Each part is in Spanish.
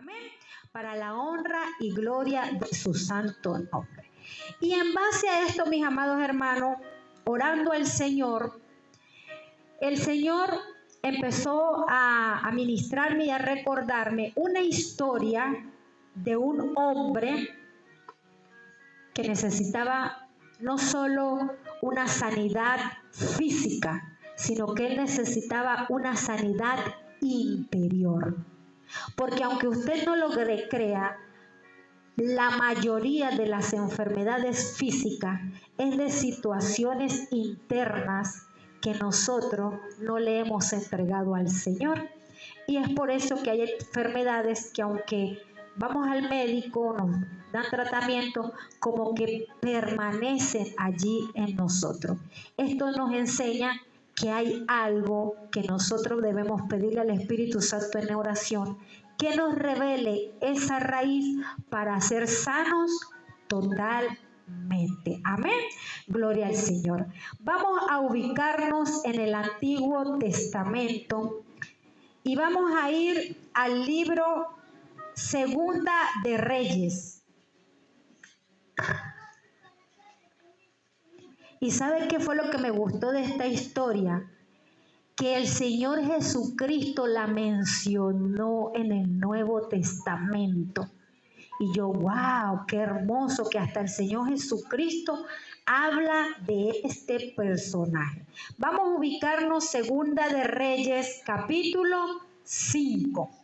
Amén. Para la honra y gloria de su santo nombre. Y en base a esto, mis amados hermanos, orando al Señor, el Señor empezó a ministrarme y a recordarme una historia de un hombre que necesitaba no solo una sanidad física, sino que él necesitaba una sanidad interior. Porque aunque usted no lo crea, la mayoría de las enfermedades físicas es de situaciones internas que nosotros no le hemos entregado al Señor. Y es por eso que hay enfermedades que aunque vamos al médico, nos dan tratamiento, como que permanecen allí en nosotros. Esto nos enseña que hay algo que nosotros debemos pedirle al Espíritu Santo en oración, que nos revele esa raíz para ser sanos totalmente. Amén. Gloria al Señor. Vamos a ubicarnos en el Antiguo Testamento y vamos a ir al libro Segunda de Reyes. ¿Y sabe qué fue lo que me gustó de esta historia? Que el Señor Jesucristo la mencionó en el Nuevo Testamento. Y yo, wow, qué hermoso que hasta el Señor Jesucristo habla de este personaje. Vamos a ubicarnos Segunda de Reyes, capítulo 5.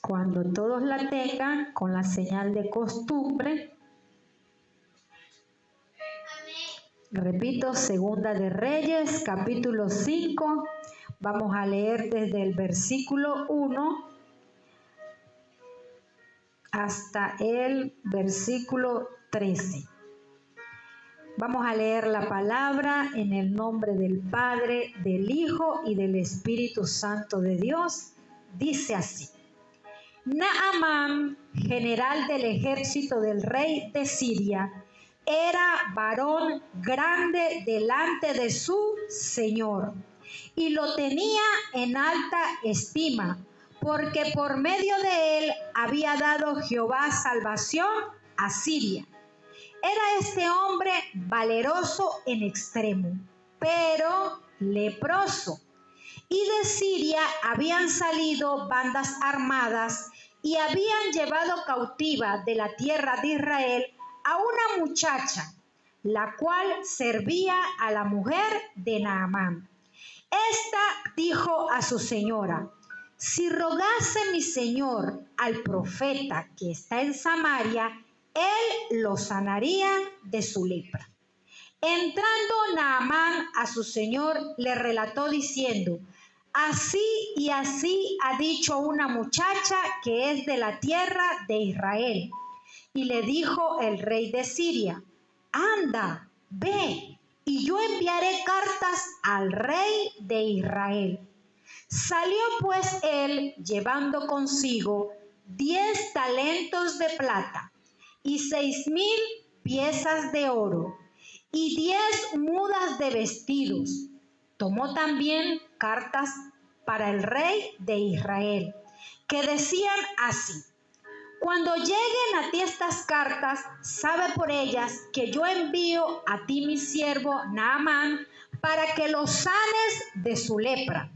Cuando todos la tengan, con la señal de costumbre. Repito, Segunda de Reyes, capítulo 5. Vamos a leer desde el versículo 1 hasta el versículo 13. Vamos a leer la palabra en el nombre del Padre, del Hijo y del Espíritu Santo de Dios. Dice así: Naamán, general del ejército del rey de Siria, era varón grande delante de su Señor, y lo tenía en alta estima, porque por medio de él había dado Jehová salvación a Siria. Era este hombre valeroso en extremo, pero leproso. Y de Siria habían salido bandas armadas y habían llevado cautiva de la tierra de Israel a una muchacha, la cual servía a la mujer de Naamán. Esta dijo a su señora: si rogase mi señor al profeta que está en Samaria, él lo sanaría de su lepra. Entrando Naamán a su señor, le relató diciendo: así y así ha dicho una muchacha que es de la tierra de Israel. Y le dijo el rey de Siria: anda, ve, y yo enviaré cartas al rey de Israel. Salió pues él llevando consigo 10 talentos de plata y 6,000 piezas de oro y 10 mudas de vestidos. Tomó también cartas para el rey de Israel, que decían así: cuando lleguen a ti estas cartas, sabe por ellas que yo envío a ti mi siervo Naamán para que lo sanes de su lepra.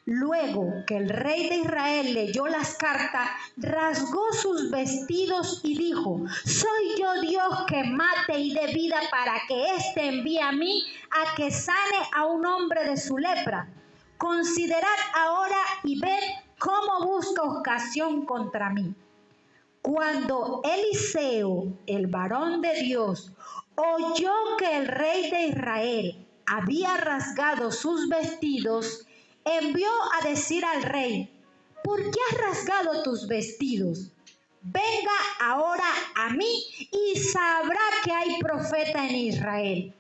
Luego que el rey de Israel leyó las cartas, rasgó sus vestidos y dijo: ¿soy yo Dios que mate y dé vida para que éste envíe a mí a que sane a un hombre de su lepra? Considerad ahora y ved cómo busca ocasión contra mí. Cuando Eliseo, el varón de Dios, oyó que el rey de Israel había rasgado sus vestidos, envió a decir al rey: ¿por qué has rasgado tus vestidos? Venga ahora a mí y sabrá que hay profeta en Israel.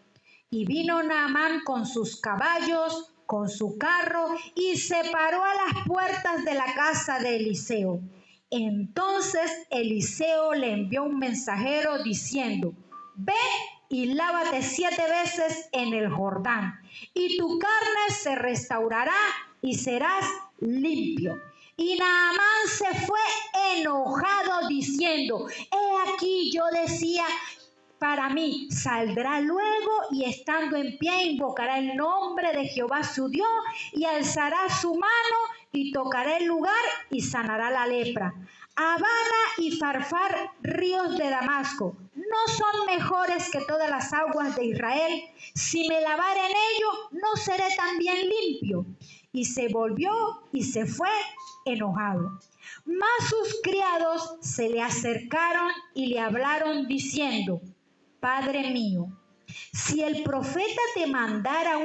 Y vino Naamán con sus caballos, con su carro, y se paró a las puertas de la casa de Eliseo. Entonces Eliseo le envió un mensajero diciendo: ve y lávate 7 veces en el Jordán, y tu carne se restaurará y serás limpio. Y Naamán se fue enojado diciendo: he aquí, yo decía para mí, saldrá luego y estando en pie invocará el nombre de Jehová su Dios y alzará su mano y tocará el lugar y sanará la lepra. Habana y Farfar, ríos de Damasco, ¿no son mejores que todas las aguas de Israel? Si me lavare en ellos, ¿no seré también limpio? Y se volvió y se fue enojado. Mas sus criados se le acercaron y le hablaron diciendo: Padre mío, si el profeta te mandara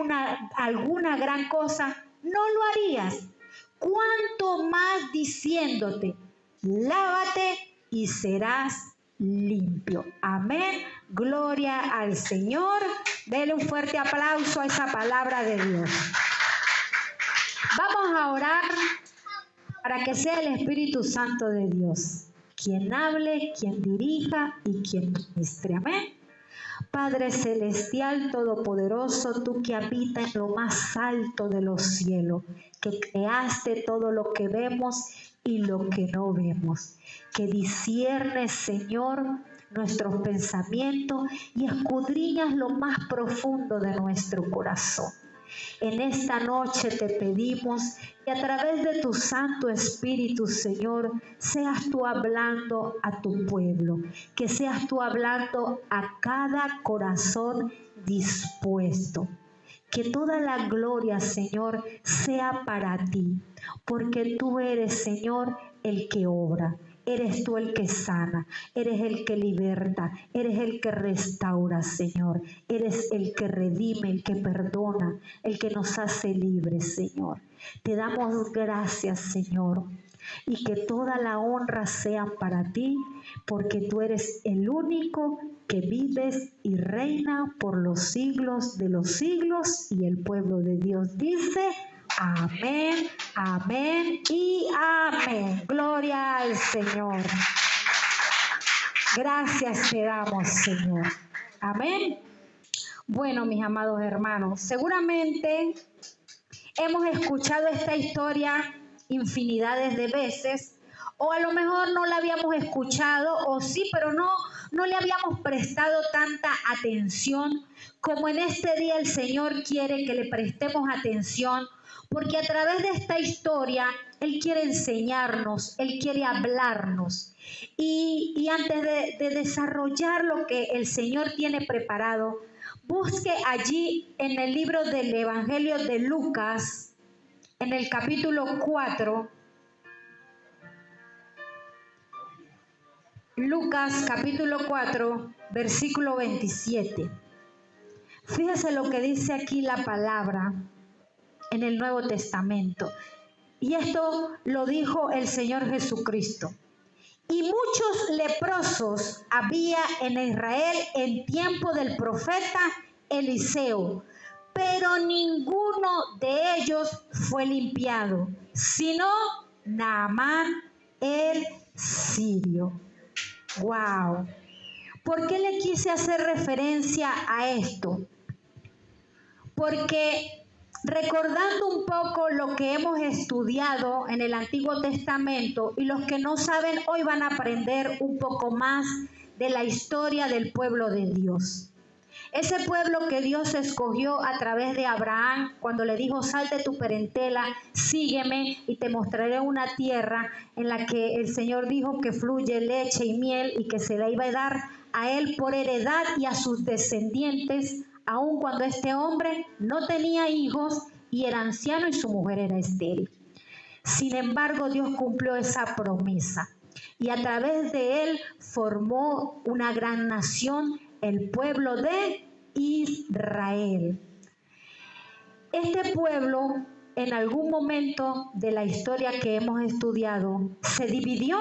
alguna gran cosa, ¿no lo harías? ¿Cuánto más diciéndote: lávate y serás limpio? Amén. Gloria al Señor. Dele un fuerte aplauso a esa palabra de Dios. Vamos a orar para que sea el Espíritu Santo de Dios quien hable, quien dirija y quien ministre. Amén. Padre celestial todopoderoso, tú que habitas en lo más alto de los cielos, que creaste todo lo que vemos y lo que no vemos, que disciernes, Señor, nuestros pensamientos y escudriñas lo más profundo de nuestro corazón. En esta noche te pedimos que a través de tu Santo Espíritu, Señor, seas tú hablando a tu pueblo, que seas tú hablando a cada corazón dispuesto. Que toda la gloria, Señor, sea para ti, porque tú eres, Señor, el que obra. Eres tú el que sana, eres el que liberta, eres el que restaura, Señor. Eres el que redime, el que perdona, el que nos hace libres, Señor. Te damos gracias, Señor, y que toda la honra sea para ti, porque tú eres el único que vives y reina por los siglos de los siglos. Y el pueblo de Dios dice: amén, amén y amén. Gloria al Señor. Gracias te damos, Señor. Amén. Bueno, mis amados hermanos, seguramente hemos escuchado esta historia infinidades de veces, o a lo mejor no la habíamos escuchado, o sí, pero no le habíamos prestado tanta atención como en este día el Señor quiere que le prestemos atención, porque a través de esta historia Él quiere enseñarnos, Él quiere hablarnos. Y antes de desarrollar lo que el Señor tiene preparado, busque allí en el libro del Evangelio de Lucas, en el capítulo 4, Lucas capítulo 4, versículo 27. Fíjese lo que dice aquí la palabra en el Nuevo Testamento. Y esto lo dijo el Señor Jesucristo. Y muchos leprosos había en Israel en tiempo del profeta Eliseo, pero ninguno de ellos fue limpiado, sino Naamán el sirio. ¡Wow! ¿Por qué le quise hacer referencia a esto? Porque recordando un poco lo que hemos estudiado en el Antiguo Testamento, y los que no saben hoy van a aprender un poco más de la historia del pueblo de Dios. Ese pueblo que Dios escogió a través de Abraham cuando le dijo: sal de tu parentela, sígueme y te mostraré una tierra en la que el Señor dijo que fluye leche y miel, y que se la iba a dar a él por heredad y a sus descendientes, aun cuando este hombre no tenía hijos y era anciano y su mujer era estéril. Sin embargo, Dios cumplió esa promesa y a través de él formó una gran nación, el pueblo de Israel. Este pueblo, en algún momento de la historia que hemos estudiado, se dividió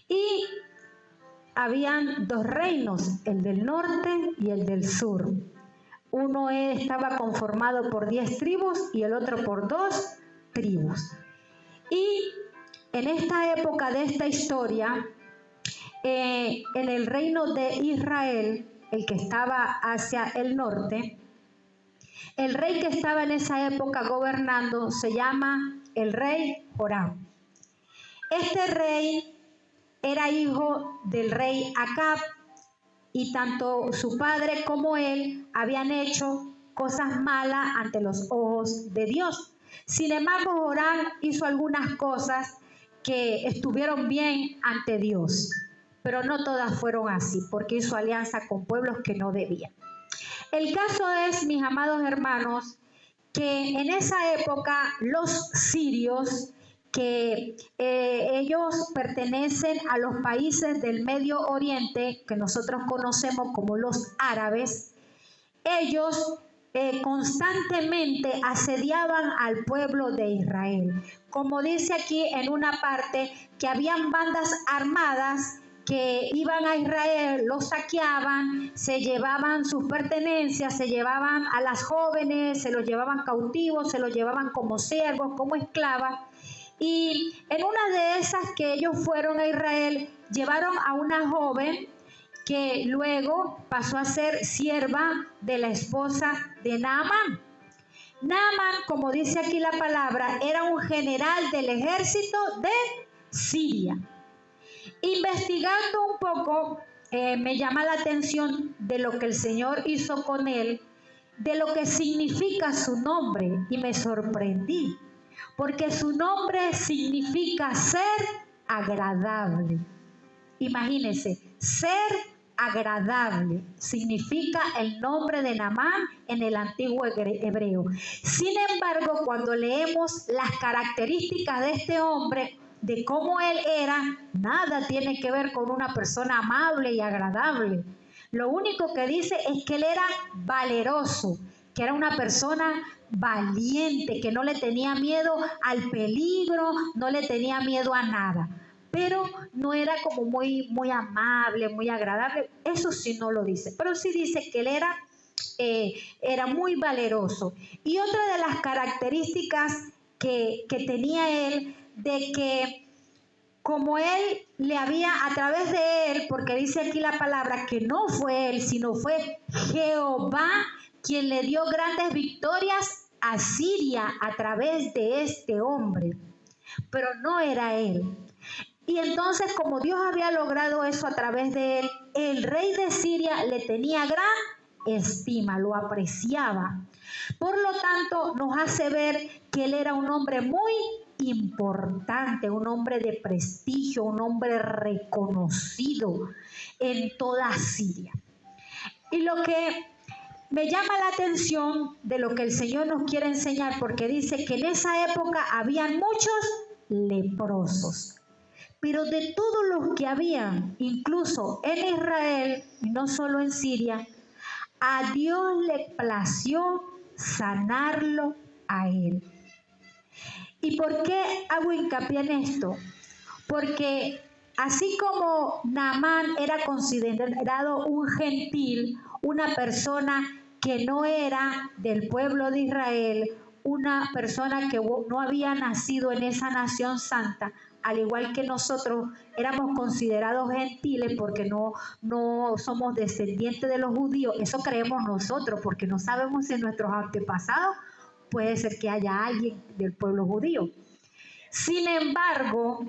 y habían dos reinos, el del norte y el del sur. Uno estaba conformado por 10 tribus y el otro por 2 tribus. Y en esta época de esta historia, en el reino de Israel, el que estaba hacia el norte, el rey que estaba en esa época gobernando se llama el rey Joram. Este rey era hijo del rey Acab y tanto su padre como él habían hecho cosas malas ante los ojos de Dios. Sin embargo, Joram hizo algunas cosas que estuvieron bien ante Dios, pero no todas fueron así, porque hizo alianza con pueblos que no debían. El caso es, mis amados hermanos, que en esa época los sirios, que ellos pertenecen a los países del Medio Oriente, que nosotros conocemos como los árabes, ellos constantemente asediaban al pueblo de Israel. Como dice aquí en una parte, que habían bandas armadas que iban a Israel, los saqueaban, se llevaban sus pertenencias, se llevaban a las jóvenes, se los llevaban cautivos, se los llevaban como siervos, como esclavas. Y en una de esas que ellos fueron a Israel, llevaron a una joven que luego pasó a ser sierva de la esposa de Naamán. Naamán, como dice aquí la palabra, era un general del ejército de Siria. Investigando un poco, me llama la atención de lo que el Señor hizo con él, de lo que significa su nombre, y me sorprendí, porque su nombre significa ser agradable. Imagínense, ser agradable significa el nombre de Naamán en el antiguo hebreo. Sin embargo, cuando leemos las características de este hombre, de cómo él era, nada tiene que ver con una persona amable y agradable. Lo único que dice es que él era valeroso, que era una persona valiente, que no le tenía miedo al peligro, no le tenía miedo a nada. Pero no era como muy amable, muy agradable. Eso sí no lo dice, pero sí dice que él era muy valeroso. Y otra de las características que tenía él, de que como él le había, a través de él, porque dice aquí la palabra que no fue él, sino fue Jehová quien le dio grandes victorias a Siria a través de este hombre, pero no era él. Y entonces, como Dios había logrado eso a través de él, el rey de Siria le tenía gran estima, lo apreciaba. Por lo tanto, nos hace ver que él era un hombre muy importante, un hombre de prestigio, un hombre reconocido en toda Siria. Y lo que me llama la atención de lo que el Señor nos quiere enseñar, porque dice que en esa época habían muchos leprosos. Pero de todos los que habían, incluso en Israel, y no solo en Siria, a Dios le plació sanarlo a él. ¿Y por qué hago hincapié en esto? Porque así como Naamán era considerado un gentil, una persona que no era del pueblo de Israel, una persona que no había nacido en esa nación santa, al igual que nosotros éramos considerados gentiles porque no somos descendientes de los judíos, eso creemos nosotros porque no sabemos si en nuestros antepasados puede ser que haya alguien del pueblo judío. Sin embargo,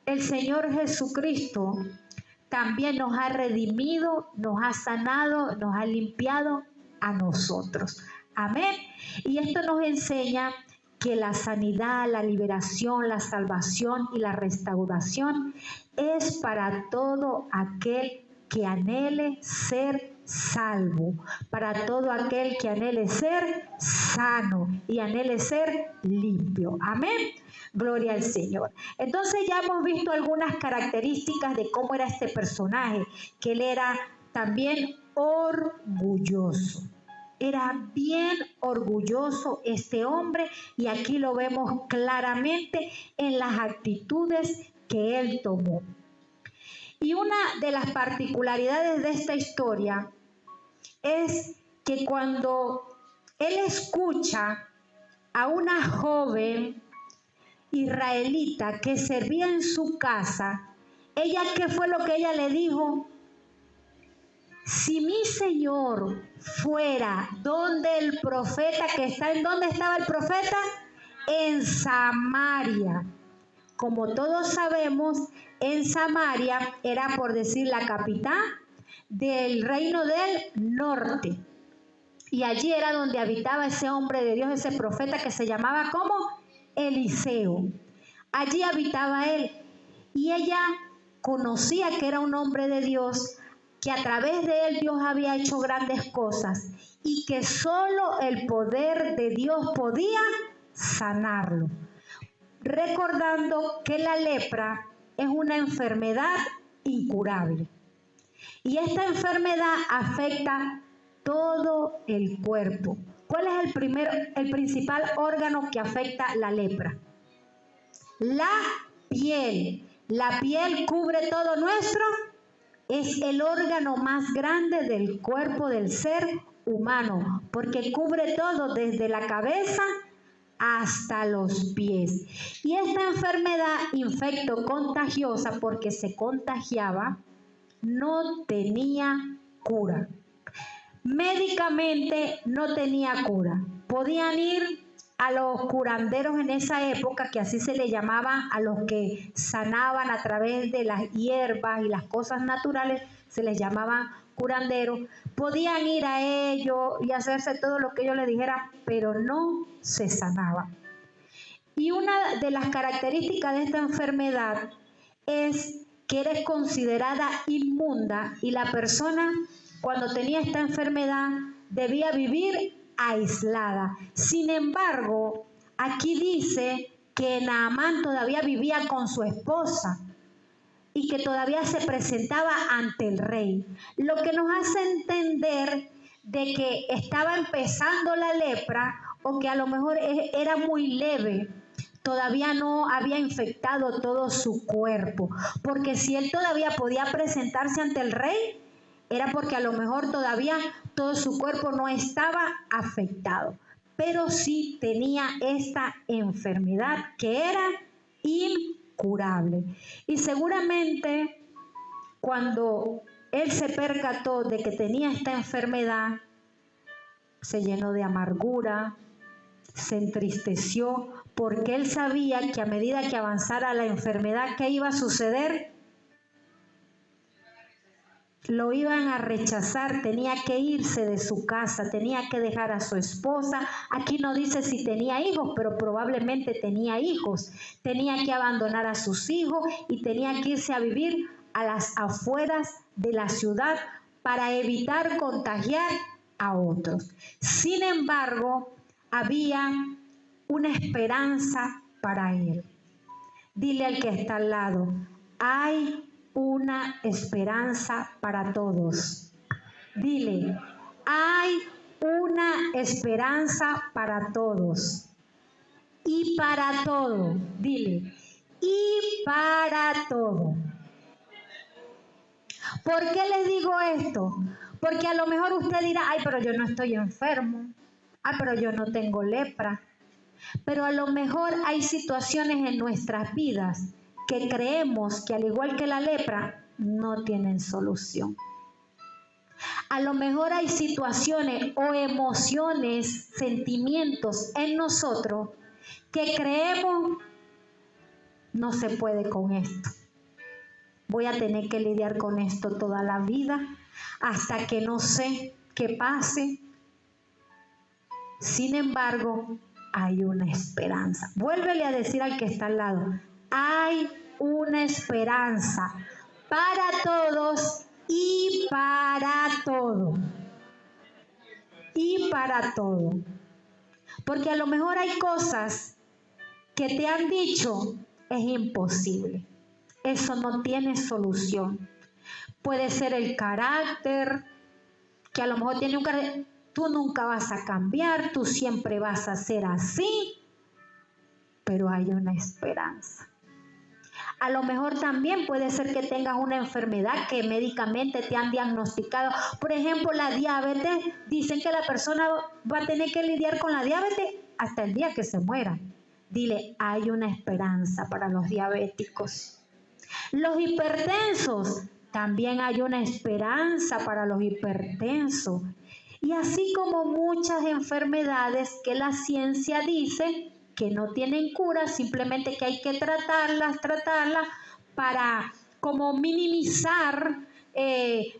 el Señor Jesucristo también nos ha redimido, nos ha sanado, nos ha limpiado a nosotros. Amén. Y esto nos enseña que la sanidad, la liberación, la salvación y la restauración es para todo aquel que anhele ser salvo, para todo aquel que anhele ser sano y anhele ser limpio. Amén. Gloria al Señor. Entonces ya hemos visto algunas características de cómo era este personaje, que él era también orgulloso. Era bien orgulloso este hombre y aquí lo vemos claramente en las actitudes que él tomó. Y una de las particularidades de esta historia es que cuando él escucha a una joven israelita que servía en su casa Ella, ¿qué fue lo que ella le dijo? Si mi Señor fuera donde el profeta que está, ¿en dónde estaba el profeta? En Samaria. Como todos sabemos, en Samaria era, por decir, la capital del reino del norte. Y allí era donde habitaba ese hombre de Dios, ese profeta que se llamaba como Eliseo. Allí habitaba él. Y ella conocía que era un hombre de Dios, que a través de él Dios había hecho grandes cosas y que solo el poder de Dios podía sanarlo. Recordando que la lepra es una enfermedad incurable. Y esta enfermedad afecta todo el cuerpo. ¿Cuál es el principal órgano que afecta la lepra? La piel. La piel cubre todo nuestro. Es el órgano más grande del cuerpo del ser humano, porque cubre todo desde la cabeza hasta los pies. Y esta enfermedad infecto-contagiosa, porque se contagiaba, no tenía cura. Médicamente no tenía cura. Podían ir a los curanderos en esa época, que así se le llamaba a los que sanaban a través de las hierbas y las cosas naturales, se les llamaban curanderos. Podían ir a ellos y hacerse todo lo que ellos les dijeran, pero no se sanaba. Y una de las características de esta enfermedad es que eres considerada inmunda y la persona, cuando tenía esta enfermedad, debía vivir aislada. Sin embargo, aquí dice que Naamán todavía vivía con su esposa y que todavía se presentaba ante el rey, lo que nos hace entender de que estaba empezando la lepra o que a lo mejor era muy leve. Todavía no había infectado todo su cuerpo, porque si él todavía podía presentarse ante el rey, era porque a lo mejor todavía todo su cuerpo no estaba afectado, pero sí tenía esta enfermedad que era incurable. Y seguramente cuando él se percató de que tenía esta enfermedad, se llenó de amargura, se entristeció, porque él sabía que a medida que avanzara la enfermedad, ¿qué iba a suceder? Lo iban a rechazar, tenía que irse de su casa, tenía que dejar a su esposa. Aquí no dice si tenía hijos, pero probablemente tenía hijos. Tenía que abandonar a sus hijos y tenía que irse a vivir a las afueras de la ciudad para evitar contagiar a otros. Sin embargo, había una esperanza para él. Dile al que está al lado, hay una esperanza para todos. Dile, hay una esperanza para todos. Y para todo, dile, y para todo. ¿Por qué les digo esto? Porque a lo mejor usted dirá, ay, pero yo no estoy enfermo. Ay, pero yo no tengo lepra. Pero a lo mejor hay situaciones en nuestras vidas que creemos que al igual que la lepra, no tienen solución. A lo mejor hay situaciones o emociones, sentimientos en nosotros que creemos no se puede con esto. Voy a tener que lidiar con esto toda la vida hasta que no sé qué pase. Sin embargo, hay una esperanza. Vuélvele a decir al que está al lado, hay una esperanza para todos y para todo. Y para todo. Porque a lo mejor hay cosas que te han dicho, es imposible. Eso no tiene solución. Puede ser el carácter, que a lo mejor tiene un carácter, tú nunca vas a cambiar, tú siempre vas a ser así, pero hay una esperanza. A lo mejor también puede ser que tengas una enfermedad que médicamente te han diagnosticado. Por ejemplo, la diabetes. Dicen que la persona va a tener que lidiar con la diabetes hasta el día que se muera. Dile, hay una esperanza para los diabéticos. Los hipertensos, también hay una esperanza para los hipertensos. Y así como muchas enfermedades que la ciencia dice que no tienen cura, simplemente que hay que tratarlas para como minimizar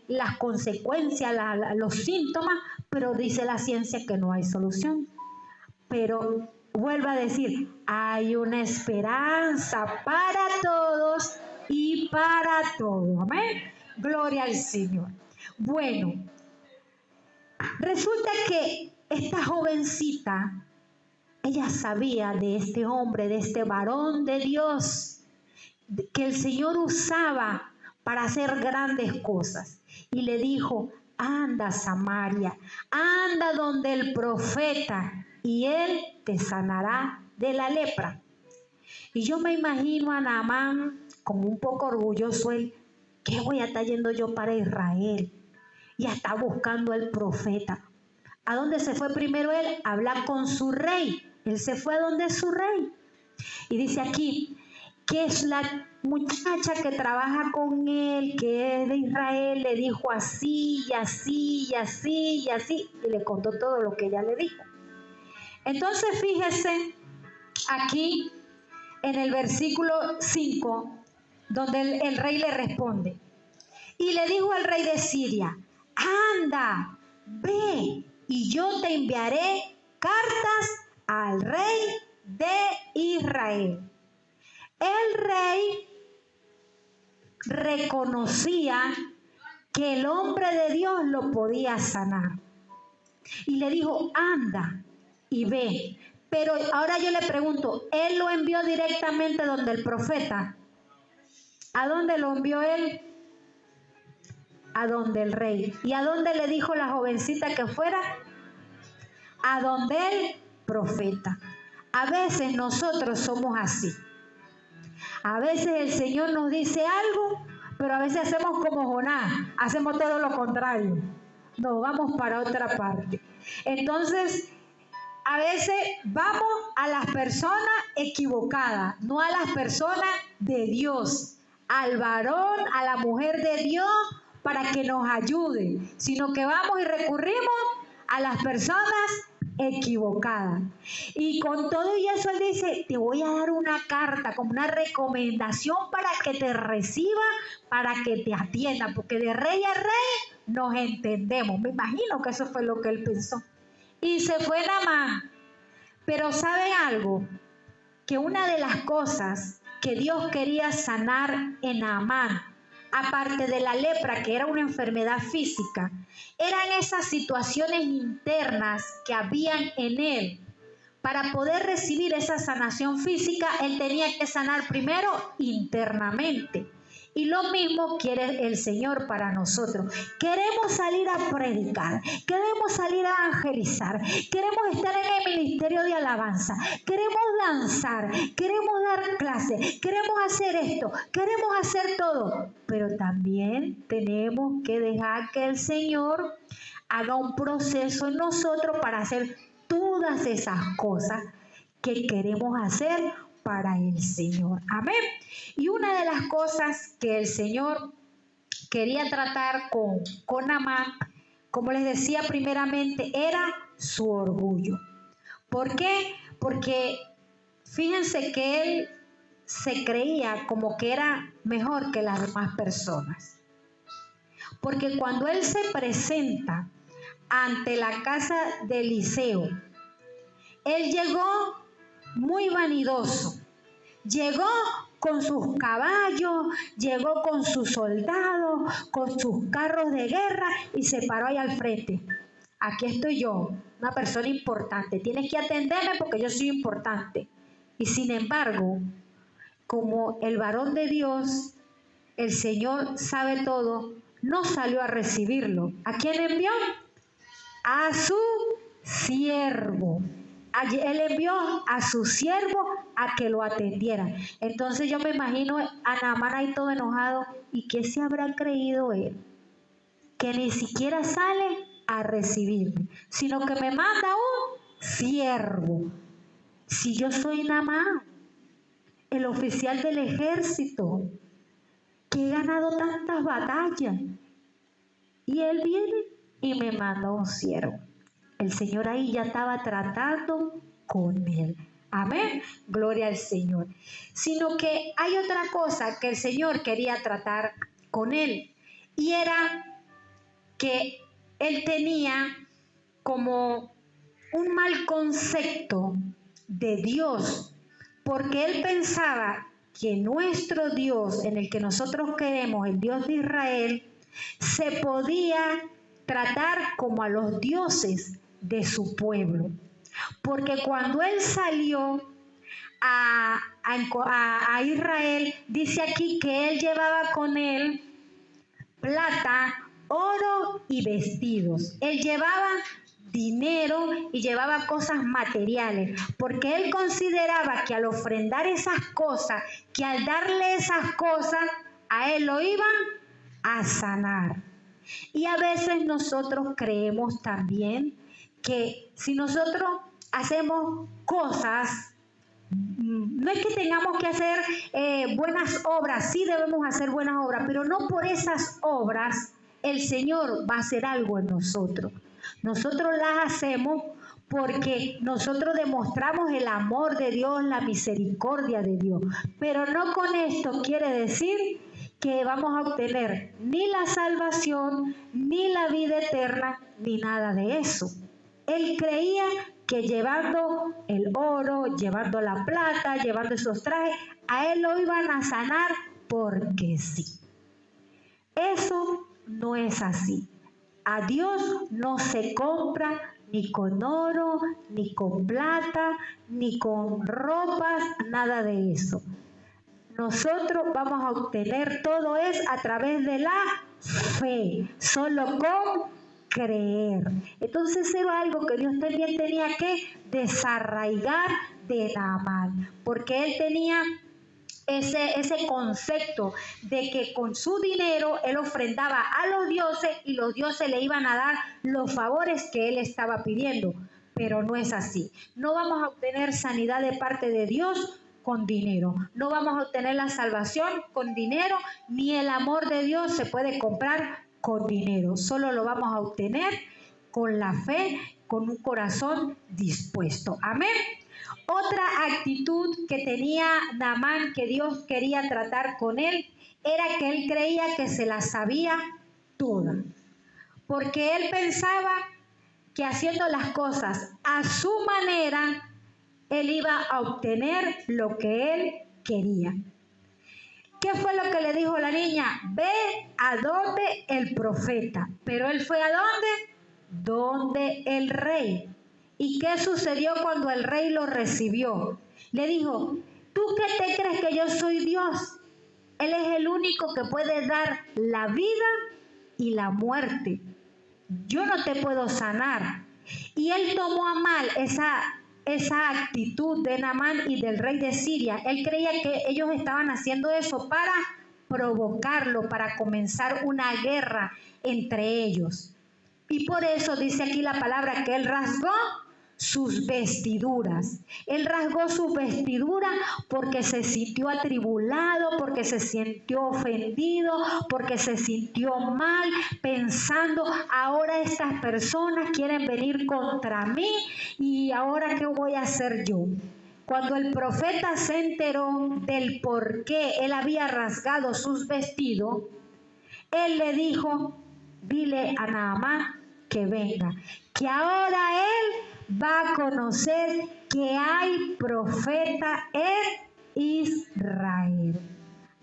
las consecuencias, los síntomas, pero dice la ciencia que no hay solución. Pero vuelvo a decir, hay una esperanza para todos y para todo. Amén. Gloria al Señor. Bueno, resulta que esta jovencita, ella sabía de este hombre, de este varón de Dios, que el Señor usaba para hacer grandes cosas. Y le dijo, anda Samaria, anda donde el profeta, y él te sanará de la lepra. Y yo me imagino a Naamán como un poco orgulloso, él, ¿qué voy a estar yendo yo para Israel? Y está buscando al profeta. ¿A dónde se fue primero él? A hablar con su rey. Él se fue a donde su rey. Y dice aquí que es la muchacha que trabaja con él, que es de Israel, le dijo así y así y así y así. Y le contó todo lo que ella le dijo. Entonces fíjese aquí en el versículo 5, donde el rey le responde. Y le dijo al rey de Siria, anda, ve, y yo te enviaré cartas al rey de Israel. El rey reconocía que el hombre de Dios lo podía sanar. Y le dijo, anda y ve. Pero ahora yo le pregunto, ¿él lo envió directamente donde el profeta? ¿A dónde lo envió él? A donde el rey. ¿Y a dónde le dijo la jovencita que fuera? A donde el profeta. A veces nosotros somos así. A veces el Señor nos dice algo, pero a veces hacemos como Jonás, hacemos todo lo contrario. Nos vamos para otra parte. Entonces, a veces vamos a las personas equivocadas, no a las personas de Dios, al varón, a la mujer de Dios, para que nos ayude, sino que vamos y recurrimos a las personas equivocadas. Y con todo y eso él dice, te voy a dar una carta, como una recomendación para que te reciba, para que te atienda, porque de rey a rey nos entendemos. Me imagino que eso fue lo que él pensó. Y se fue Naamán. Pero ¿saben algo? Que una de las cosas que Dios quería sanar en Naamán, aparte de la lepra, que era una enfermedad física, eran esas situaciones internas que habían en él. Para poder recibir esa sanación física, él tenía que sanar primero internamente. Y lo mismo quiere el Señor para nosotros. Queremos salir a predicar, queremos salir a evangelizar, queremos estar en el ministerio de alabanza, queremos danzar, queremos dar clases, queremos hacer esto, queremos hacer todo. Pero también tenemos que dejar que el Señor haga un proceso en nosotros para hacer todas esas cosas que queremos hacer para el Señor. Amén. Y una de las cosas que el Señor quería tratar con Naamán, como les decía primeramente, era su orgullo. ¿Por qué? Porque fíjense que él se creía como que era mejor que las demás personas. Porque cuando él se presenta ante la casa de Eliseo, él llegó muy vanidoso. Llegó con sus caballos, llegó con sus soldados, con sus carros de guerra y se paró ahí al frente. Aquí estoy yo, una persona importante. Tienes que atenderme porque yo soy importante. Y sin embargo, como el varón de Dios, el Señor sabe todo, no salió a recibirlo. ¿A quién envió? A su siervo. Él envió a su siervo a que lo atendiera. Entonces yo me imagino a Naamán ahí todo enojado. ¿Y qué se habrá creído él? Que ni siquiera sale a recibirme, sino que me manda un siervo. Si yo soy Naamán, el oficial del ejército, que he ganado tantas batallas. Y él viene y me manda un siervo. El Señor ahí ya estaba tratando con él. Amén, gloria al Señor. Sino que hay otra cosa que el Señor quería tratar con él. Y era que él tenía como un mal concepto de Dios, porque él pensaba que nuestro Dios, en el que nosotros creemos, el Dios de Israel, se podía tratar como a los dioses de su pueblo. Porque cuando él salió a Israel, dice aquí que él llevaba con él plata, oro y vestidos. Él llevaba dinero y llevaba cosas materiales, porque él consideraba que al ofrendar esas cosas, que al darle esas cosas, a él lo iban a sanar. Y a veces nosotros creemos también que si nosotros hacemos cosas, no es que tengamos que hacer buenas obras, sí debemos hacer buenas obras, pero no por esas obras el Señor va a hacer algo en nosotros. Nosotros las hacemos porque nosotros demostramos el amor de Dios, la misericordia de Dios. Pero no con esto quiere decir que vamos a obtener ni la salvación, ni la vida eterna, ni nada de eso. Él creía que llevando el oro, llevando la plata, llevando esos trajes, a él lo iban a sanar porque sí. Eso no es así. A Dios no se compra ni con oro, ni con plata, ni con ropas, nada de eso. Nosotros vamos a obtener todo es a través de la fe, solo con creer. Entonces era algo que Dios también tenía que desarraigar de Naamán, porque él tenía ese concepto de que con su dinero él ofrendaba a los dioses y los dioses le iban a dar los favores que él estaba pidiendo. Pero no es así. No vamos a obtener sanidad de parte de Dios con dinero. No vamos a obtener la salvación con dinero, ni el amor de Dios se puede comprar con dinero. Solo lo vamos a obtener con la fe, con un corazón dispuesto. Amén. Otra actitud que tenía Naamán, que Dios quería tratar con él, era que él creía que se la sabía toda. Porque él pensaba que haciendo las cosas a su manera, él iba a obtener lo que él quería. ¿Qué fue lo que le dijo la niña? Ve a donde el profeta. Pero él fue a dónde? Donde el rey. ¿Y qué sucedió cuando el rey lo recibió? Le dijo, ¿tú qué te crees que yo soy Dios? Él es el único que puede dar la vida y la muerte. Yo no te puedo sanar. Y él tomó a mal esa actitud de Naamán y del rey de Siria. Él creía que ellos estaban haciendo eso para provocarlo, para comenzar una guerra entre ellos. Y por eso dice aquí la palabra que él rasgó sus vestiduras. Él rasgó sus vestiduras porque se sintió atribulado, porque se sintió ofendido, porque se sintió mal, pensando, ahora estas personas quieren venir contra mí y ahora ¿qué voy a hacer yo? Cuando el profeta se enteró del por qué él había rasgado sus vestidos, él le dijo, dile a Naamán que venga, que ahora él va a conocer que hay profeta en Israel.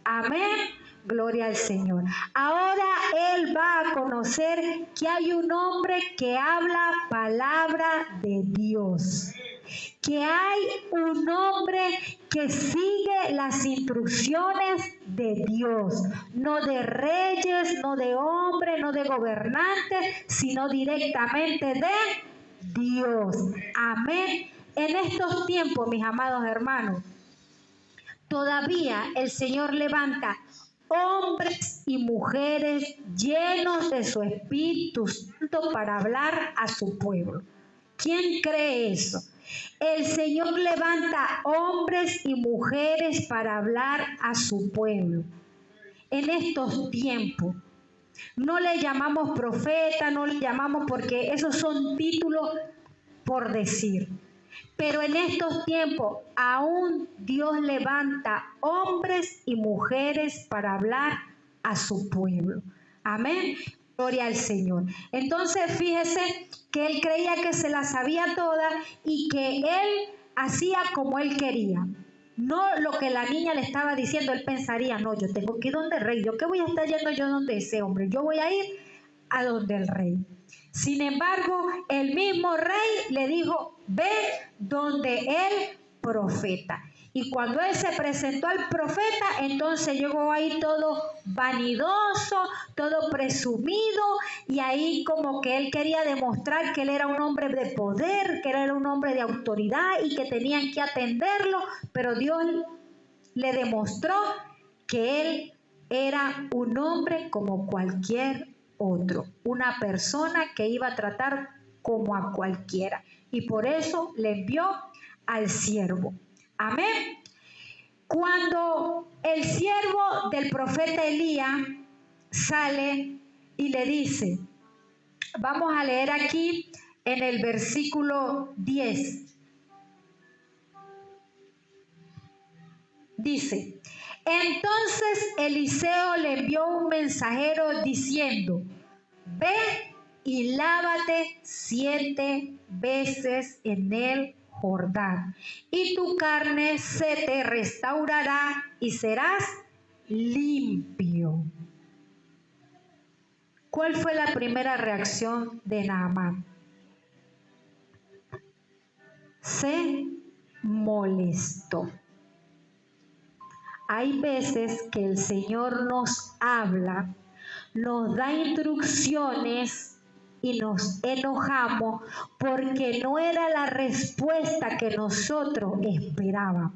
Amén. Gloria al Señor. Ahora él va a conocer que hay un hombre que habla palabra de Dios. Que hay un hombre que sigue las instrucciones de Dios, no de reyes, no de hombres, no de gobernantes, sino directamente de Dios. Amén. En estos tiempos, mis amados hermanos, todavía el Señor levanta hombres y mujeres llenos de su Espíritu Santo para hablar a su pueblo. ¿Quién cree eso? El Señor levanta hombres y mujeres para hablar a su pueblo. en estos tiempos. No le llamamos profeta, no le llamamos porque esos son títulos por decir. Pero en estos tiempos aún Dios levanta hombres y mujeres para hablar a su pueblo. Amén. Gloria al Señor. Entonces fíjese que él creía que se las sabía todas y que él hacía como él quería. No lo que la niña le estaba diciendo, él pensaría, no, yo tengo que ir donde el rey. ¿Yo qué voy a estar yendo yo donde ese hombre? Yo voy a ir a donde el rey. Sin embargo, el mismo rey le dijo, ve donde el profeta. Y cuando él se presentó al profeta, entonces llegó ahí todo vanidoso, todo presumido, y ahí como que él quería demostrar que él era un hombre de poder, que él era un hombre de autoridad y que tenían que atenderlo, pero Dios le demostró que él era un hombre como cualquier otro, una persona que iba a tratar como a cualquiera, y por eso le envió al siervo. Amén. Cuando el siervo del profeta Elías sale y le dice, vamos a leer aquí en el versículo 10. Dice, entonces Eliseo le envió un mensajero diciendo, ve y lávate 7 veces en el Jordán, y tu carne se te restaurará y serás limpio. ¿Cuál fue la primera reacción de Naamán? Se molestó. Hay veces que el Señor nos habla, nos da instrucciones y nos enojamos porque no era la respuesta que nosotros esperábamos.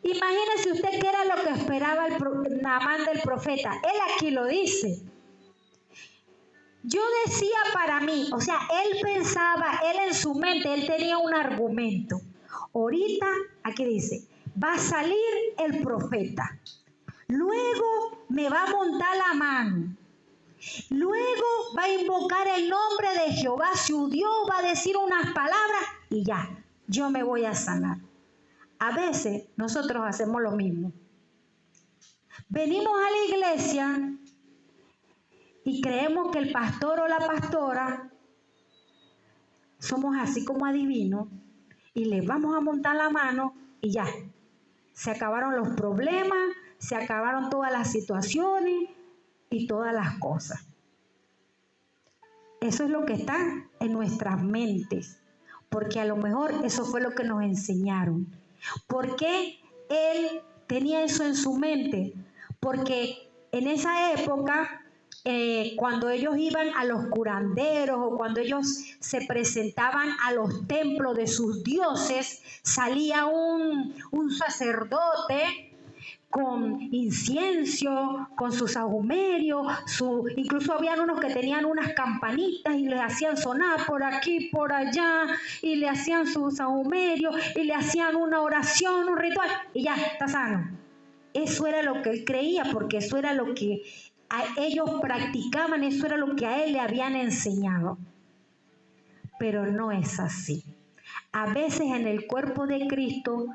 Imagínese usted qué era lo que esperaba el Naamán del profeta. Él aquí lo dice. Yo decía para mí, o sea, él pensaba, él en su mente, él tenía un argumento. Ahorita, aquí dice, va a salir el profeta. Luego me va a montar la mano. Luego va a invocar el nombre de Jehová, su Dios, va a decir unas palabras y ya, yo me voy a sanar. A veces nosotros hacemos lo mismo. Venimos a la iglesia y creemos que el pastor o la pastora somos así como adivinos y les vamos a montar la mano y ya, se acabaron los problemas, se acabaron todas las situaciones y todas las cosas. Eso es lo que está en nuestras mentes, porque a lo mejor eso fue lo que nos enseñaron. ¿Por qué él tenía eso en su mente? Porque en esa época, cuando ellos iban a los curanderos o cuando ellos se presentaban a los templos de sus dioses, salía un sacerdote con incienso, con sus sahumerios, incluso habían unos que tenían unas campanitas y les hacían sonar por aquí, por allá, y le hacían sus sahumerios y le hacían una oración, un ritual, y ya, está sano. Eso era lo que él creía, porque eso era lo que ellos practicaban, eso era lo que a él le habían enseñado. Pero no es así. A veces en el cuerpo de Cristo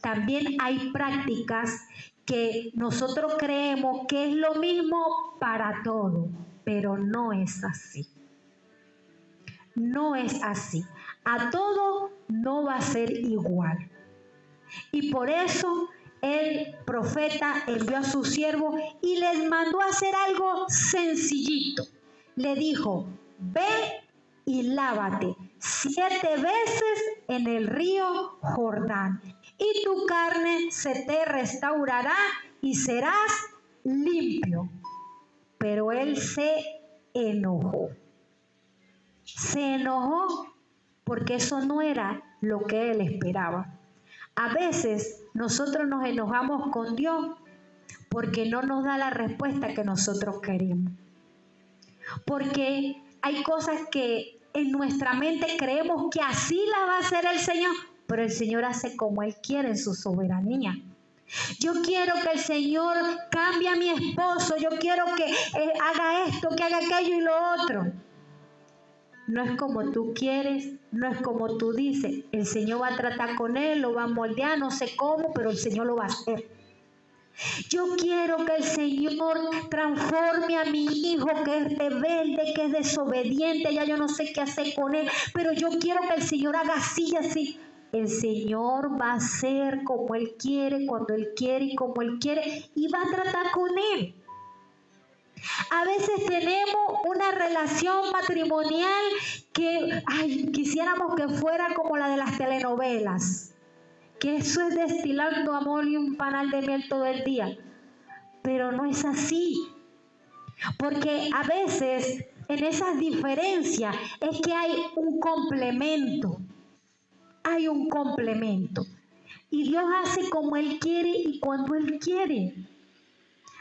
también hay prácticas que nosotros creemos que es lo mismo para todo, pero no es así. No es así. A todo no va a ser igual. Y por eso el profeta envió a su siervo y les mandó a hacer algo sencillito. Le dijo, ve y lávate 7 veces en el río Jordán, y tu carne se te restaurará y serás limpio. Pero él se enojó. Se enojó porque eso no era lo que él esperaba. A veces nosotros nos enojamos con Dios porque no nos da la respuesta que nosotros queremos. Porque hay cosas que en nuestra mente creemos que así las va a hacer el Señor, pero el Señor hace como Él quiere en su soberanía. Yo quiero que el Señor cambie a mi esposo. Yo quiero que haga esto, que haga aquello y lo otro. No es como tú quieres, no es como tú dices. El Señor va a tratar con él, lo va a moldear, no sé cómo, pero el Señor lo va a hacer. Yo quiero que el Señor transforme a mi hijo que es rebelde, que es desobediente, ya yo no sé qué hacer con él, pero yo quiero que el Señor haga así y así. El Señor va a hacer como Él quiere, cuando Él quiere y como Él quiere, y va a tratar con Él. A veces tenemos una relación matrimonial que quisiéramos que fuera como la de las telenovelas, que eso es destilando amor y un panal de miel todo el día. Pero no es así, porque a veces en esas diferencias es que hay un complemento. Hay un complemento. Y Dios hace como Él quiere y cuando Él quiere.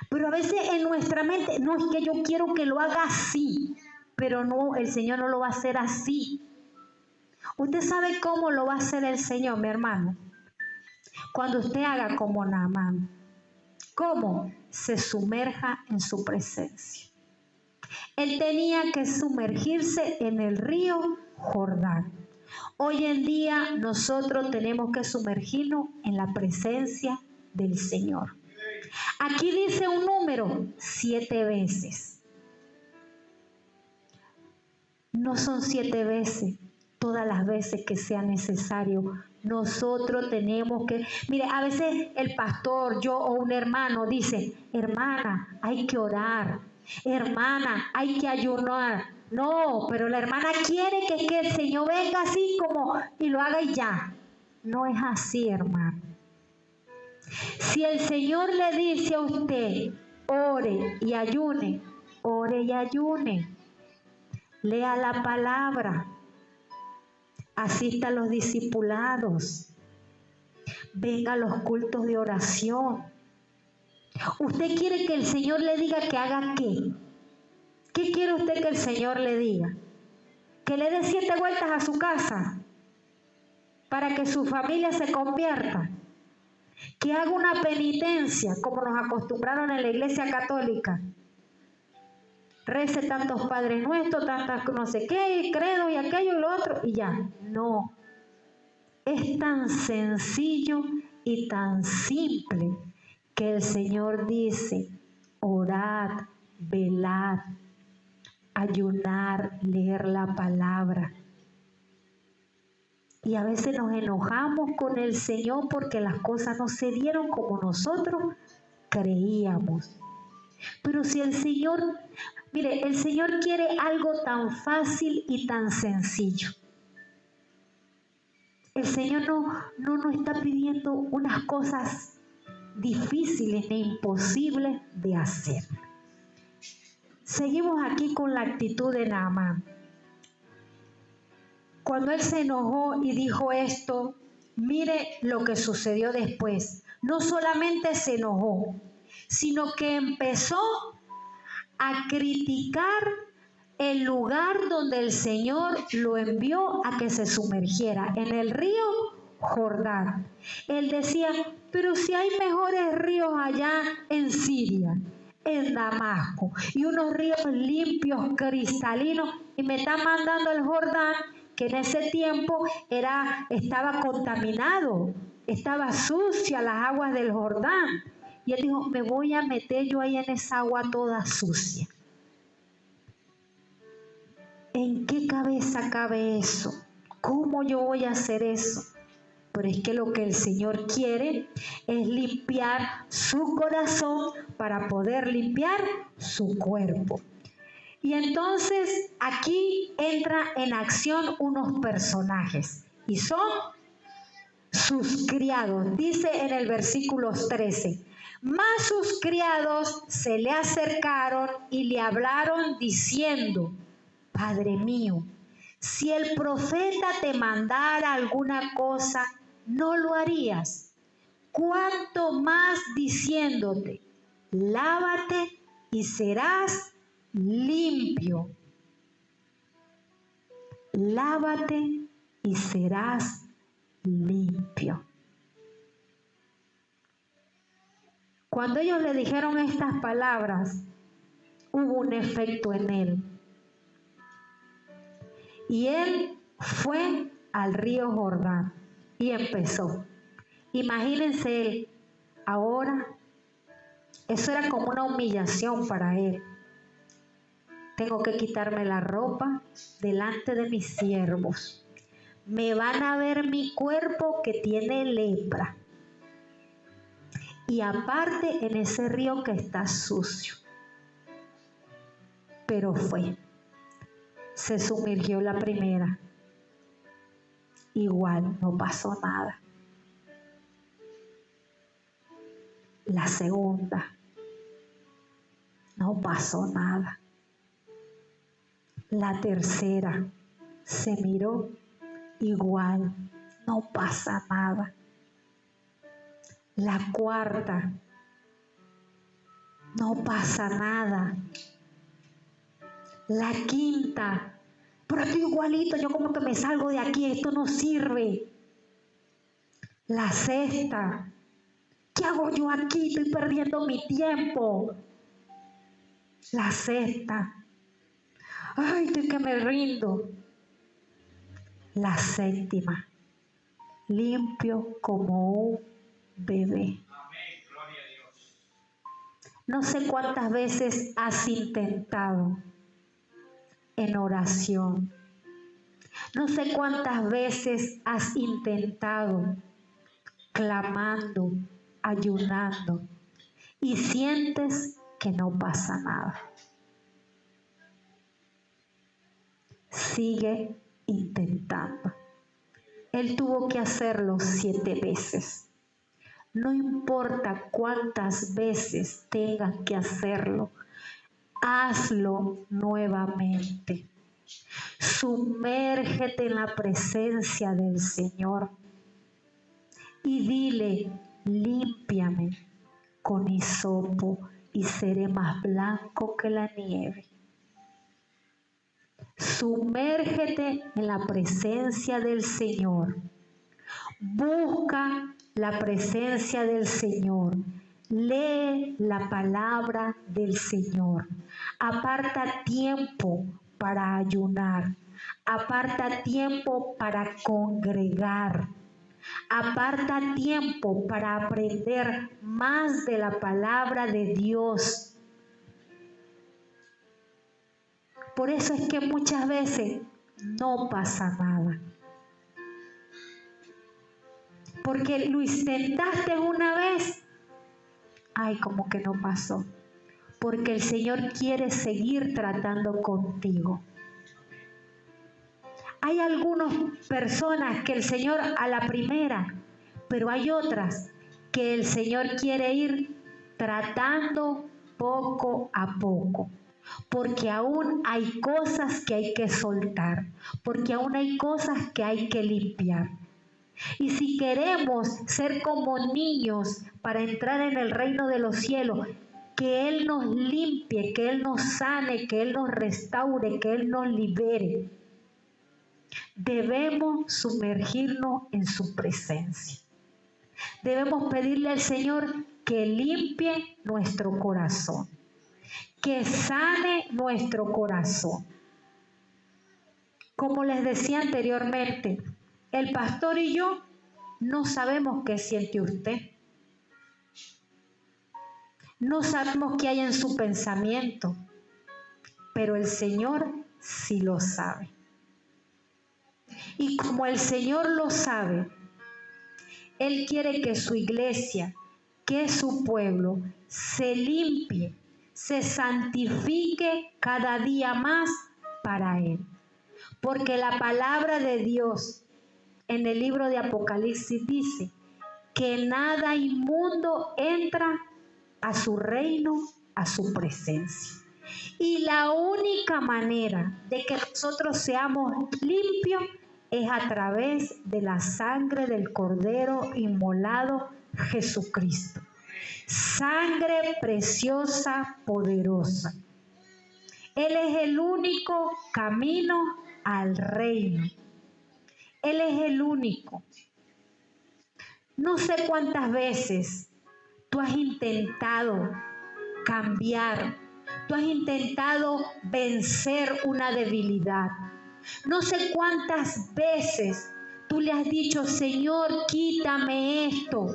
Pero a veces en nuestra mente, no, es que yo quiero que lo haga así. Pero no, el Señor no lo va a hacer así. Usted sabe cómo lo va a hacer el Señor, mi hermano. Cuando usted haga como Naamán. ¿Cómo? Se sumerja en su presencia. Él tenía que sumergirse en el río Jordán. Hoy en día nosotros tenemos que sumergirnos en la presencia del Señor. Aquí dice un número, 7 veces. No son 7 veces, todas las veces que sea necesario. Nosotros tenemos que... Mire, a veces el pastor, yo o un hermano dice, hermana, hay que orar. Hermana, hay que ayunar. No, pero la hermana quiere que el Señor venga así como y lo haga y ya. No es así, hermano. Si el Señor le dice a usted, ore y ayune, ore y ayune. Lea la palabra. Asista a los discipulados. Venga a los cultos de oración. ¿Usted quiere que el Señor le diga que haga qué? ¿Qué quiere usted que el Señor le diga? ¿Que le dé 7 vueltas a su casa para que su familia se convierta? ¿Que haga una penitencia como nos acostumbraron en la Iglesia Católica? Rece tantos Padres Nuestros, tantas no sé qué, credo y aquello y lo otro y ya. No. Es tan sencillo y tan simple que el Señor dice, orad, velad, ayunar, leer la palabra. Y a veces nos enojamos con el Señor porque las cosas no se dieron como nosotros creíamos. Pero si el Señor, mire, el Señor quiere algo tan fácil y tan sencillo. El Señor no nos está pidiendo unas cosas difíciles ni imposibles de hacer. Seguimos aquí con la actitud de Naamán. Cuando él se enojó y dijo esto, mire lo que sucedió después. No solamente se enojó, sino que empezó a criticar el lugar donde el Señor lo envió a que se sumergiera, en el río Jordán. Él decía, pero si hay mejores ríos allá en Siria, en Damasco, y unos ríos limpios, cristalinos, y me está mandando el Jordán, que en ese tiempo estaba contaminado, estaba sucia las aguas del Jordán. Y él dijo, me voy a meter yo ahí en esa agua toda sucia. ¿En qué cabeza cabe eso? ¿Cómo yo voy a hacer eso? Pero es que lo que el Señor quiere es limpiar su corazón para poder limpiar su cuerpo. Y entonces aquí entra en acción unos personajes y son sus criados. Dice en el versículo 13, mas sus criados se le acercaron y le hablaron diciendo, Padre mío, si el profeta te mandara alguna cosa, ¿no lo harías? ¿Cuánto más diciéndote, lávate y serás limpio? Lávate y serás limpio. Cuando ellos le dijeron estas palabras, hubo un efecto en él. Y él fue al río Jordán y empezó. Imagínense él, ahora, eso era como una humillación para él. Tengo que quitarme la ropa delante de mis siervos. Me van a ver mi cuerpo que tiene lepra. Y aparte en ese río que está sucio. Pero fue. Se sumergió la primera. Igual no pasó nada. La segunda. No pasó nada. La tercera. Se miró. Igual no pasa nada. La cuarta. No pasa nada. La quinta. Pero estoy igualito, yo como que me salgo de aquí, esto no sirve. La sexta. ¿Qué hago yo aquí? Estoy perdiendo mi tiempo. La sexta. Ay, estoy que me rindo. La séptima. Limpio como un bebé. No sé cuántas veces has intentado en oración. No sé cuántas veces has intentado clamando, ayunando y sientes que no pasa nada. Sigue intentando. Él tuvo que hacerlo 7 veces. No importa cuántas veces tengas que hacerlo, hazlo nuevamente. Sumérgete en la presencia del Señor y dile, límpiame con hisopo y seré más blanco que la nieve. Sumérgete en la presencia del Señor. Busca la presencia del Señor. Lee la palabra del Señor. Aparta tiempo para ayunar. Aparta tiempo para congregar. Aparta tiempo para aprender más de la palabra de Dios. Por eso es que muchas veces no pasa nada. Porque lo intentaste una vez, ay, como que no pasó. Porque el Señor quiere seguir tratando contigo. Hay algunas personas que el Señor a la primera, pero hay otras que el Señor quiere ir tratando poco a poco. Porque aún hay cosas que hay que soltar. Porque aún hay cosas que hay que limpiar. Y si queremos ser como niños para entrar en el reino de los cielos, que Él nos limpie, que Él nos sane, que Él nos restaure, que Él nos libere, debemos sumergirnos en su presencia. Debemos pedirle al Señor que limpie nuestro corazón, que sane nuestro corazón. Como les decía anteriormente, el pastor y yo no sabemos qué siente usted. No sabemos qué hay en su pensamiento, pero el Señor sí lo sabe. Y como el Señor lo sabe, Él quiere que su iglesia, que su pueblo, se limpie, se santifique cada día más para Él. Porque la palabra de Dios en el libro de Apocalipsis dice que nada inmundo entra a su reino, a su presencia. Y la única manera de que nosotros seamos limpios es a través de la sangre del Cordero inmolado, Jesucristo. Sangre preciosa, poderosa. Él es el único camino al reino. Él es el único. No sé cuántas veces tú has intentado cambiar, tú has intentado vencer una debilidad. No sé cuántas veces tú le has dicho, Señor, quítame esto,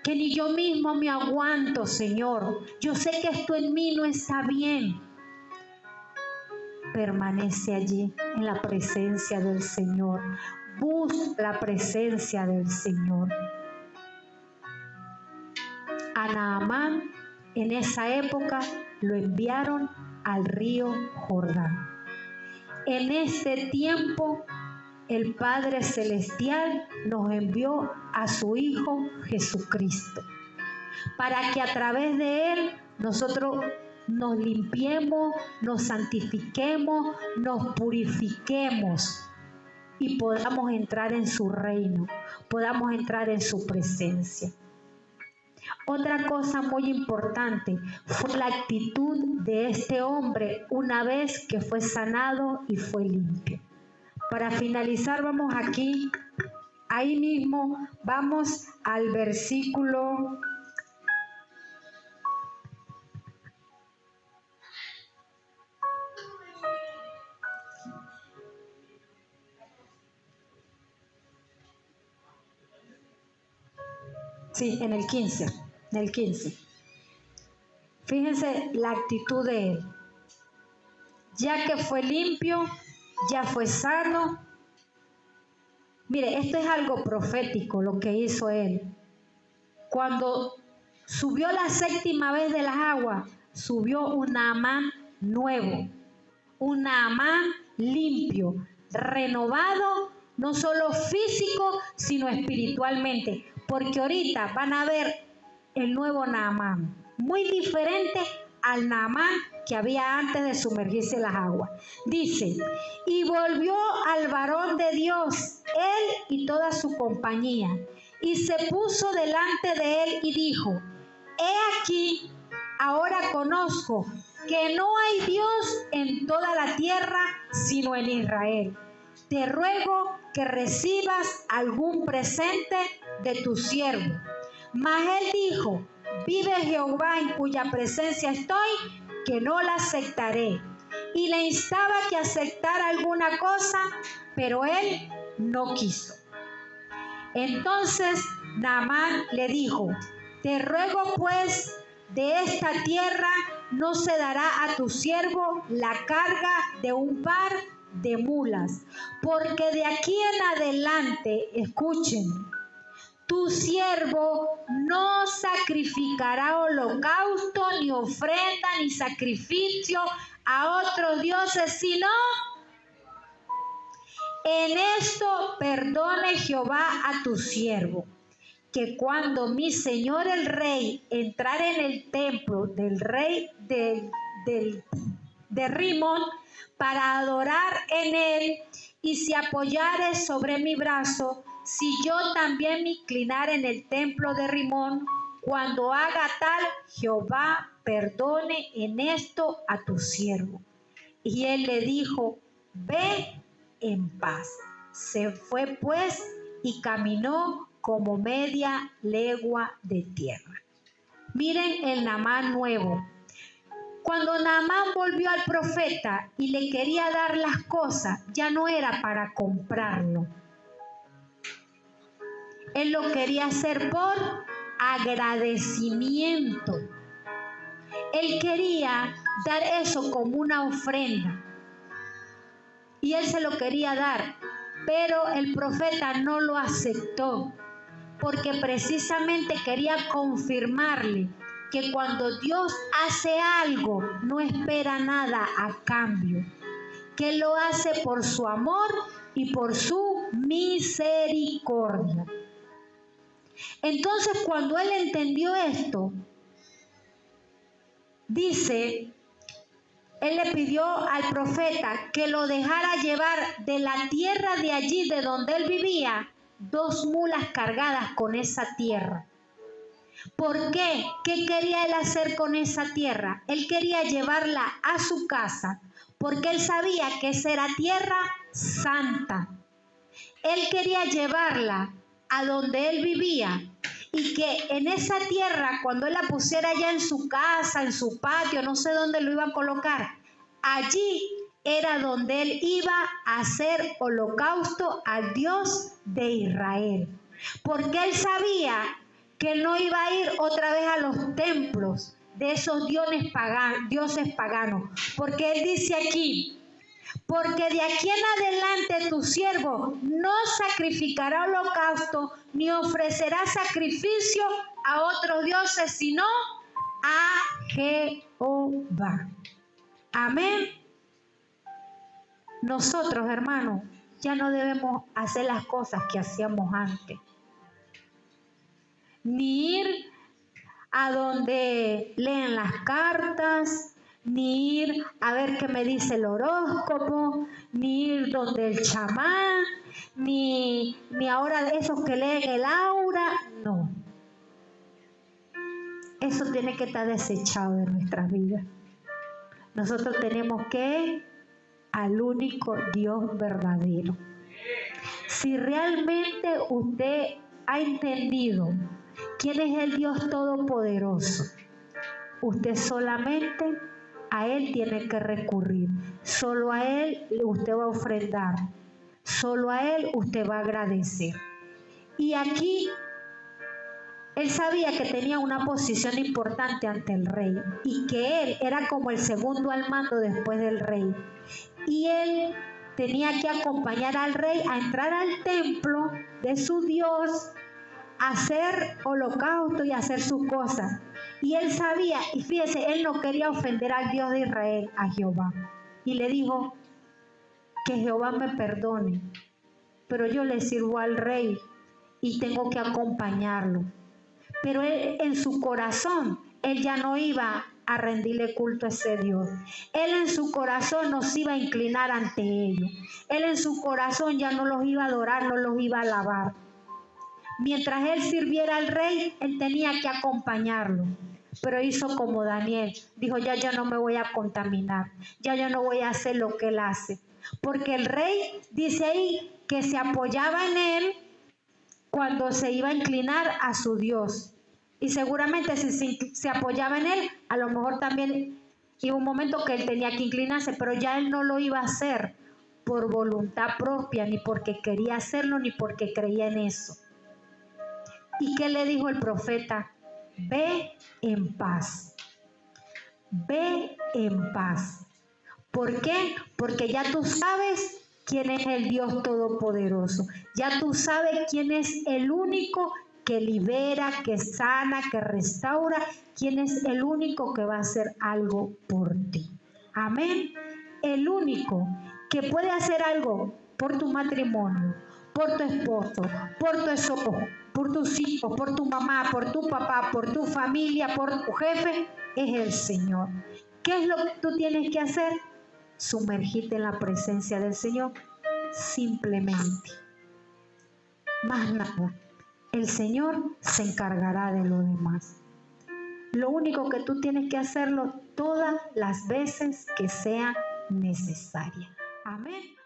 que ni yo mismo me aguanto, Señor. Yo sé que esto en mí no está bien. Permanece allí en la presencia del Señor. Busca la presencia del Señor. A Naamán en esa época lo enviaron al río Jordán. En este tiempo el Padre Celestial nos envió a su Hijo Jesucristo para que a través de Él nosotros nos limpiemos, nos santifiquemos, nos purifiquemos y podamos entrar en su reino, podamos entrar en su presencia. Otra cosa muy importante fue la actitud de este hombre una vez que fue sanado y fue limpio. Para finalizar, vamos aquí, ahí mismo, vamos al versículo 15. En el 15. Fíjense la actitud de él. Ya que fue limpio, ya fue sano. Mire, esto es algo profético lo que hizo él. Cuando subió la 7ª vez de las aguas, subió un Naamán nuevo, un Naamán limpio, renovado, no solo físico, sino espiritualmente. Porque ahorita van a ver el nuevo Naamán, muy diferente al Naamán que había antes de sumergirse en las aguas. Dice, y volvió al varón de Dios, él y toda su compañía, y se puso delante de él y dijo, he aquí, ahora conozco que no hay Dios en toda la tierra sino en Israel. Te ruego que recibas algún presente de tu siervo. Mas él dijo, vive Jehová en cuya presencia estoy, que no la aceptaré. Y le instaba que aceptara alguna cosa, pero él no quiso. Entonces Naamán le dijo, te ruego pues, de esta tierra no se dará a tu siervo la carga de un par de mulas, porque de aquí en adelante, escuchen, tu siervo no sacrificará holocausto, ni ofrenda, ni sacrificio a otros dioses, sino en esto perdone Jehová a tu siervo, que cuando mi señor el rey entrare en el templo del rey de Rimón para adorar en él, y se apoyare sobre mi brazo, si yo también me inclinare en el templo de Rimón, cuando haga tal, Jehová perdone en esto a tu siervo. Y él le dijo, ve en paz. Se fue pues y caminó como media legua de tierra. Miren el Naamán nuevo. Cuando Naamán volvió al profeta y le quería dar las cosas, ya no era para comprarlo. Él lo quería hacer por agradecimiento. Él quería dar eso como una ofrenda. Y él se lo quería dar, pero el profeta no lo aceptó, porque precisamente quería confirmarle que cuando Dios hace algo, no espera nada a cambio, que lo hace por su amor y por su misericordia. Entonces, cuando él entendió esto, dice, él le pidió al profeta que lo dejara llevar de la tierra de allí, de donde él vivía, 2 mulas cargadas con esa tierra. ¿Por qué? ¿Qué quería él hacer con esa tierra? Él quería llevarla a su casa, porque él sabía que esa era tierra santa. Él quería llevarla a donde él vivía y que en esa tierra, cuando él la pusiera ya en su casa, en su patio, no sé dónde lo iba a colocar, allí era donde él iba a hacer holocausto al Dios de Israel. Porque él sabía que él no iba a ir otra vez a los templos de esos dioses paganos. Porque él dice aquí, porque de aquí en adelante tu siervo no sacrificará holocausto ni ofrecerá sacrificio a otros dioses, sino a Jehová. Amén. Nosotros, hermanos, ya no debemos hacer las cosas que hacíamos antes. Ni ir a donde leen las cartas, ni ir a ver qué me dice el horóscopo, ni ir donde el chamán, ni ahora esos que leen el aura, no. Eso tiene que estar desechado de nuestras vidas. Nosotros tenemos que ir al único Dios verdadero. Si realmente usted ha entendido quién es el Dios Todopoderoso, usted solamente a Él tiene que recurrir. Solo a Él usted va a ofrendar. Solo a Él usted va a agradecer. Y aquí él sabía que tenía una posición importante ante el rey y que él era como el segundo al mando después del rey. Y él tenía que acompañar al rey a entrar al templo de su Dios, a hacer holocausto y a hacer sus cosas. Y él sabía, y fíjese, él no quería ofender al Dios de Israel, a Jehová. Y le dijo, que Jehová me perdone, pero yo le sirvo al rey y tengo que acompañarlo. Pero él, en su corazón, él ya no iba a rendirle culto a ese Dios. Él en su corazón no se iba a inclinar ante ellos. Él en su corazón ya no los iba a adorar, no los iba a alabar. Mientras él sirviera al rey, él tenía que acompañarlo. Pero hizo como Daniel. Dijo, ya yo no me voy a contaminar. Ya yo no voy a hacer lo que él hace. Porque el rey dice ahí que se apoyaba en él cuando se iba a inclinar a su Dios. Y seguramente si se apoyaba en él, a lo mejor también iba un momento que él tenía que inclinarse, pero ya él no lo iba a hacer por voluntad propia, ni porque quería hacerlo, ni porque creía en eso. ¿Y qué le dijo el profeta? Ve en paz. Ve en paz. ¿Por qué? Porque ya tú sabes quién es el Dios Todopoderoso. Ya tú sabes quién es el único que libera, que sana, que restaura. Quién es el único que va a hacer algo por ti. Amén. El único que puede hacer algo por tu matrimonio, por tu esposo, por tu esposo, por tus hijos, por tu mamá, por tu papá, por tu familia, por tu jefe, es el Señor. ¿Qué es lo que tú tienes que hacer? Sumergirte en la presencia del Señor, simplemente. Más nada. El Señor se encargará de lo demás. Lo único que tú tienes que hacerlo todas las veces que sea necesaria. Amén.